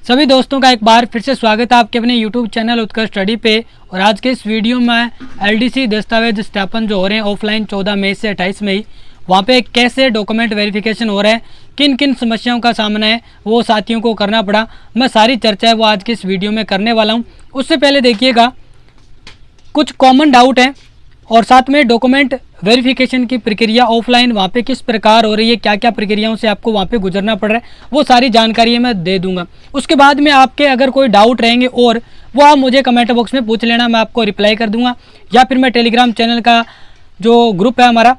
सभी दोस्तों का एक बार फिर से स्वागत है आपके अपने YouTube चैनल उत्कर्ष स्टडी पे। और आज के इस वीडियो में LDC दस्तावेज सत्यापन जो हो रहे हैं ऑफलाइन 14 मई से 28 मई, वहाँ पे कैसे डॉक्यूमेंट वेरिफिकेशन हो रहा है, किन किन समस्याओं का सामना है वो साथियों को करना पड़ा, मैं सारी चर्चा है वो आज के इस वीडियो में करने वाला हूँ। उससे पहले देखिएगा कुछ कॉमन डाउट है और साथ में डॉक्यूमेंट वेरिफिकेशन की प्रक्रिया ऑफलाइन वहाँ पे किस प्रकार हो रही है, क्या क्या प्रक्रियाओं से आपको वहाँ पे गुजरना पड़ रहा है, वो सारी जानकारी मैं दे दूंगा। उसके बाद में आपके अगर कोई डाउट रहेंगे और वो आप मुझे कमेंट बॉक्स में पूछ लेना, मैं आपको रिप्लाई कर दूंगा। या फिर मैं टेलीग्राम चैनल का जो ग्रुप है हमारा,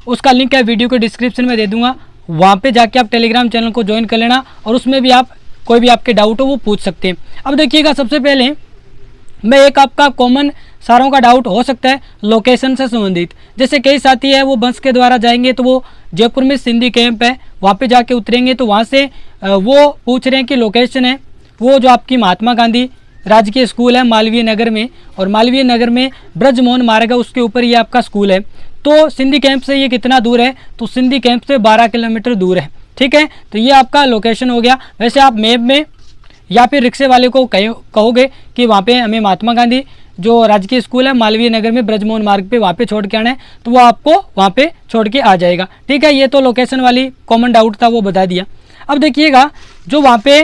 उसका लिंक है वीडियो के डिस्क्रिप्शन में दे दूँगा, वहाँ पर जाके आप टेलीग्राम चैनल को ज्वाइन कर लेना और उसमें भी आप कोई भी आपके डाउट हो वो पूछ सकते हैं। अब देखिएगा सबसे पहले मैं एक आपका कॉमन सारों का डाउट हो सकता है लोकेशन से संबंधित। जैसे कई साथी है वो बस के द्वारा जाएंगे तो वो जयपुर में सिंधी कैंप है वहाँ पे जाके उतरेंगे, तो वहाँ से वो पूछ रहे हैं कि लोकेशन है वो जो आपकी महात्मा गांधी राजकीय स्कूल है मालवीय नगर में, और मालवीय नगर में ब्रजमोहन मार्ग है उसके ऊपर ये आपका स्कूल है। तो सिंधी कैंप से ये कितना दूर है, तो सिंधी कैंप से 12 किलोमीटर दूर है। ठीक है, तो ये आपका लोकेशन हो गया। वैसे आप मैप में या फिर रिक्शे वाले को कहोगे कि वहाँ पे हमें महात्मा गांधी जो राजकीय स्कूल है मालवीय नगर में ब्रजमोहन मार्ग पे वहाँ पे छोड़ के आना है, तो वो आपको वहाँ पे छोड़ के आ जाएगा। ठीक है, ये तो लोकेशन वाली कॉमन डाउट था वो बता दिया। अब देखिएगा जो वहाँ पे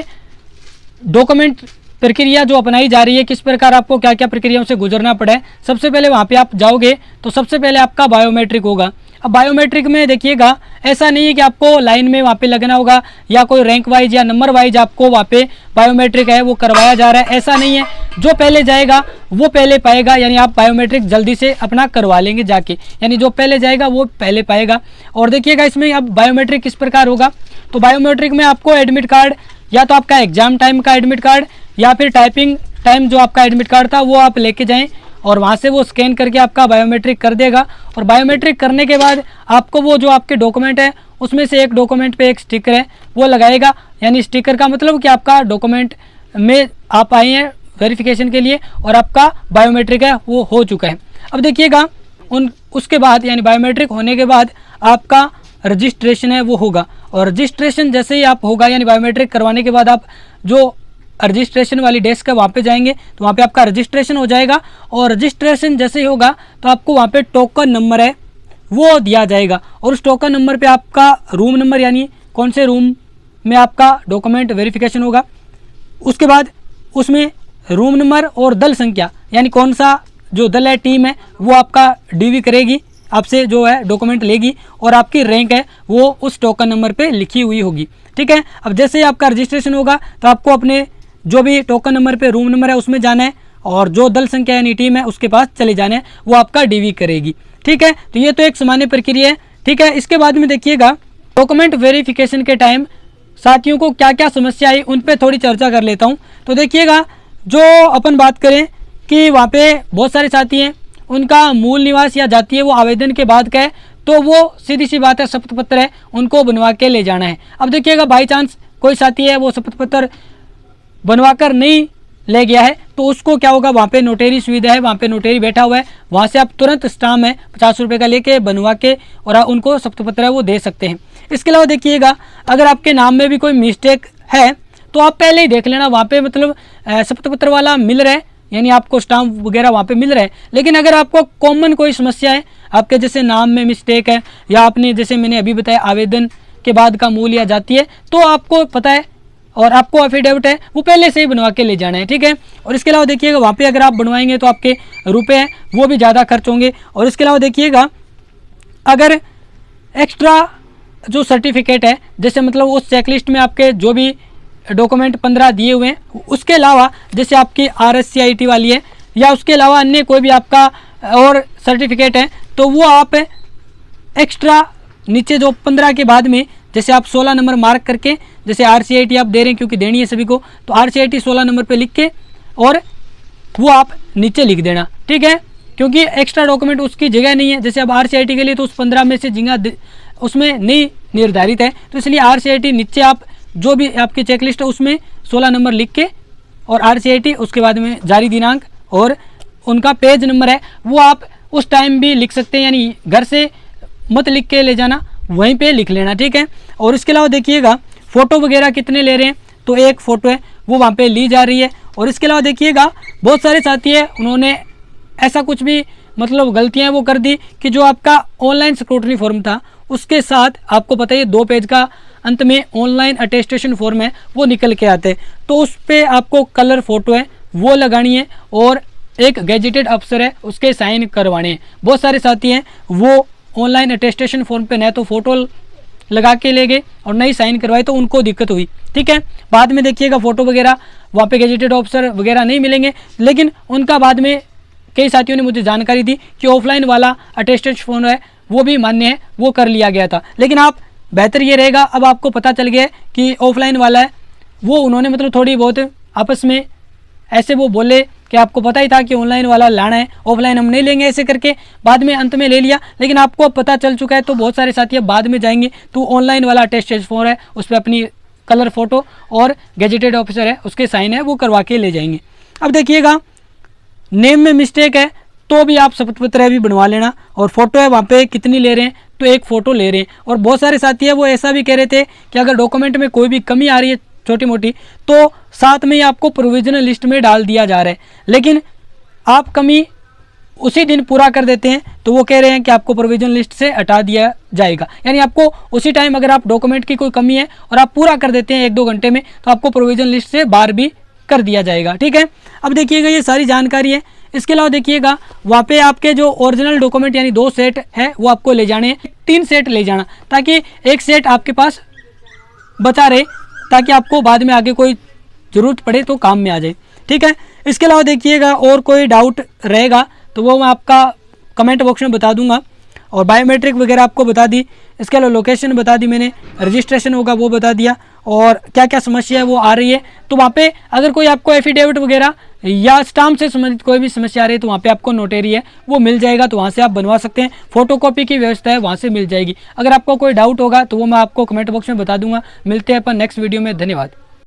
डॉक्यूमेंट प्रक्रिया जो अपनाई जा रही है, किस प्रकार आपको क्या क्या प्रक्रियाओं से गुजरना पड़ा है। सबसे पहले वहाँ पे आप जाओगे तो सबसे पहले आपका बायोमेट्रिक होगा। अब बायोमेट्रिक में देखिएगा ऐसा नहीं है कि आपको लाइन में वहाँ पे लगना होगा या कोई रैंक वाइज या नंबर वाइज आपको वहाँ पे बायोमेट्रिक है वो करवाया जा रहा है, ऐसा नहीं है। जो पहले जाएगा वो पहले पाएगा, यानी आप बायोमेट्रिक जल्दी से अपना करवा लेंगे जाके, यानी जो पहले जाएगा वो पहले पाएगा। और देखिएगा इसमें अब बायोमेट्रिक किस प्रकार होगा, तो बायोमेट्रिक में आपको एडमिट कार्ड या तो आपका एग्जाम टाइम का एडमिट कार्ड या फिर टाइपिंग टाइम जो आपका एडमिट कार्ड था वो आप लेके जाएं और वहाँ से वो स्कैन करके आपका बायोमेट्रिक कर देगा। और बायोमेट्रिक करने के बाद आपको वो जो आपके डॉक्यूमेंट है उसमें से एक डॉक्यूमेंट पे एक स्टिकर है वो लगाएगा, यानी स्टिकर का मतलब कि आपका डॉक्यूमेंट में आप आए हैं वेरिफिकेशन के लिए और आपका बायोमेट्रिक है वो हो चुका है। अब देखिएगा उसके बाद यानी बायोमेट्रिक होने के बाद आपका रजिस्ट्रेशन है वो होगा, और रजिस्ट्रेशन जैसे ही आप होगा यानी बायोमेट्रिक करवाने के बाद आप जो रजिस्ट्रेशन वाली डेस्क है वहाँ पे जाएंगे तो वहाँ पे आपका रजिस्ट्रेशन हो जाएगा। और रजिस्ट्रेशन जैसे ही होगा तो आपको वहाँ पे टोकन नंबर है वो दिया जाएगा, और उस टोकन नंबर पे आपका रूम नंबर यानी कौन से रूम में आपका डॉक्यूमेंट वेरिफिकेशन होगा, उसके बाद उसमें रूम नंबर और दल संख्या यानी कौन सा जो दल है टीम है वो आपका DV करेगी, आपसे जो है डॉक्यूमेंट लेगी और आपकी रैंक है वो उस टोकन नंबर पे लिखी हुई होगी। ठीक है, अब जैसे ही आपका रजिस्ट्रेशन होगा तो आपको अपने जो भी टोकन नंबर पे रूम नंबर है उसमें जाना है और जो दल संख्या यानी टीम है उसके पास चले जाना है, वो आपका DV करेगी। ठीक है, तो ये तो एक सामान्य प्रक्रिया है। ठीक है, इसके बाद में देखिएगा डॉक्यूमेंट वेरिफिकेशन के टाइम साथियों को क्या क्या समस्या आई उन पे थोड़ी चर्चा कर लेता हूँ। तो देखिएगा जो अपन बात करें कि वहाँ पे बहुत सारे साथी हैं उनका मूल निवास या जाति है वो आवेदन के बाद का है, तो वो सीधी सी बात है शपथ पत्र है उनको बनवा के ले जाना है। अब देखिएगा बाई चांस कोई साथी है वो शपथ पत्र बनवा कर नहीं ले गया है तो उसको क्या होगा, वहाँ पे नोटेरी सुविधा है, वहाँ पे नोटेरी बैठा हुआ है, वहाँ से आप तुरंत स्टाम्प है 50 रुपये का लेके बनवा के और उनको शपथ पत्र है वो दे सकते हैं। इसके अलावा देखिएगा अगर आपके नाम में भी कोई मिस्टेक है तो आप पहले ही देख लेना, वहाँ पे मतलब शपथ पत्र वाला मिल रहा है यानी आपको स्टाम्प वगैरह वहाँ पे मिल रहा है। लेकिन अगर आपको कॉमन कोई समस्या है, आपके जैसे नाम में मिस्टेक है या आपने जैसे मैंने अभी बताया आवेदन के बाद का मूल या जाती है, तो आपको पता है और आपको एफिडेविट है वो पहले से ही बनवा के ले जाना है। ठीक है, और इसके अलावा देखिएगा वहाँ पे अगर आप बनवाएंगे तो आपके रुपए हैं वो भी ज़्यादा खर्च होंगे। और इसके अलावा देखिएगा अगर एक्स्ट्रा जो सर्टिफिकेट है जैसे मतलब उस चेकलिस्ट में आपके जो भी डॉक्यूमेंट 15 दिए हुए हैं उसके अलावा जैसे आपकी RSCIT वाली है या उसके अलावा अन्य कोई भी आपका और सर्टिफिकेट है तो वो आप एक्स्ट्रा नीचे जो 15 के बाद में जैसे आप 16 नंबर मार्क करके जैसे RCIT आप दे रहे हैं क्योंकि देनी है सभी को, तो RCIT 16 नंबर पे लिख के और वो आप नीचे लिख देना। ठीक है, क्योंकि एक्स्ट्रा डॉक्यूमेंट उसकी जगह नहीं है, जैसे अब RCIT के लिए तो उस 15 में से जगह उसमें नहीं निर्धारित है, तो इसलिए RCIT नीचे आप जो भी आपकी चेकलिस्ट है उसमें 16 नंबर लिख के और RCIT उसके बाद में जारी दिनांक और उनका पेज नंबर है वो आप उस टाइम भी लिख सकते हैं, यानी घर से मत लिख के ले जाना, वहीं पे लिख लेना। ठीक है, और इसके अलावा देखिएगा फ़ोटो वगैरह कितने ले रहे हैं, तो एक फ़ोटो है वो वहाँ पे ली जा रही है। और इसके अलावा देखिएगा बहुत सारे साथी है उन्होंने ऐसा कुछ भी मतलब गलतियाँ वो कर दी कि जो आपका ऑनलाइन स्क्रूटनी फॉर्म था उसके साथ आपको पता है 2 पेज का अंत में ऑनलाइन अटेस्टेशन फॉर्म है वो निकल के आते हैं, तो उस पर आपको कलर फ़ोटो है वो लगानी है और एक गैजेटेड अफसर है उसके साइन करवाने हैं। बहुत सारे साथी हैं वो ऑनलाइन अटेस्टेशन फॉर्म पे न तो फ़ोटो लगा के ले गए और नहीं साइन करवाए तो उनको दिक्कत हुई। ठीक है, बाद में देखिएगा फ़ोटो वगैरह वहाँ पे गैजेटेड ऑफिसर वगैरह नहीं मिलेंगे, लेकिन उनका बाद में कई साथियों ने मुझे जानकारी दी कि ऑफलाइन वाला अटेस्टेशन फॉर्म है वो भी मान्य है, वो कर लिया गया था। लेकिन आप बेहतर ये रहेगा, अब आपको पता चल गया है कि ऑफलाइन वाला है वो उन्होंने मतलब थोड़ी बहुत आपस में ऐसे वो बोले कि आपको पता ही था कि ऑनलाइन वाला लाना है, ऑफलाइन हम नहीं लेंगे, ऐसे करके बाद में अंत में ले लिया। लेकिन आपको अब पता चल चुका है तो बहुत सारे साथी बाद में जाएंगे तो ऑनलाइन वाला अटेस्टेशन फॉर्म है उस पर अपनी कलर फोटो और गैजेटेड ऑफिसर है उसके साइन है वो करवा के ले जाएंगे। अब देखिएगा नेम में मिस्टेक है तो भी आप शपथ पत्र भी बनवा लेना, और फोटो है वहाँ पे कितनी ले रहे हैं तो एक फ़ोटो ले रहे हैं। और बहुत सारे साथी है वो ऐसा भी कह रहे थे कि अगर डॉक्यूमेंट में कोई भी कमी आ रही है छोटी मोटी तो साथ में ही आपको प्रोविजनल लिस्ट में डाल दिया जा रहा है, लेकिन आप कमी उसी दिन पूरा कर देते हैं तो वो कह रहे हैं कि आपको प्रोविजनल लिस्ट से हटा दिया जाएगा। यानी आपको उसी टाइम अगर आप डॉक्यूमेंट की कोई कमी है और आप पूरा कर देते हैं 1-2 घंटे में तो आपको प्रोविजनल लिस्ट से बाहर भी कर दिया जाएगा। ठीक है, अब देखिएगा ये सारी जानकारी है। इसके अलावा देखिएगा वहाँ पे आपके जो ओरिजिनल डॉक्यूमेंट यानी 2 सेट है वो आपको ले जाने हैं, 3 सेट ले जाना ताकि एक सेट आपके पास बचा रहे ताकि आपको बाद में आगे कोई ज़रूरत पड़े तो काम में आ जाए। ठीक है, इसके अलावा देखिएगा और कोई डाउट रहेगा तो वो मैं आपका कमेंट बॉक्स में बता दूंगा। और बायोमेट्रिक वगैरह आपको बता दी, इसके अलावा लोकेशन बता दी मैंने, रजिस्ट्रेशन होगा वो बता दिया, और क्या क्या समस्या है वो आ रही है। तो वहाँ पे अगर कोई आपको एफिडेविट वगैरह या स्टाम्प से संबंधित कोई भी समस्या आ रही है तो वहाँ पे आपको नोटरी है वो मिल जाएगा, तो वहाँ से आप बनवा सकते हैं। फोटोकॉपी की व्यवस्था है वहाँ से मिल जाएगी। अगर आपको कोई डाउट होगा तो वो मैं आपको कमेंट बॉक्स में बता दूंगा। मिलते हैं अपन नेक्स्ट वीडियो में, धन्यवाद।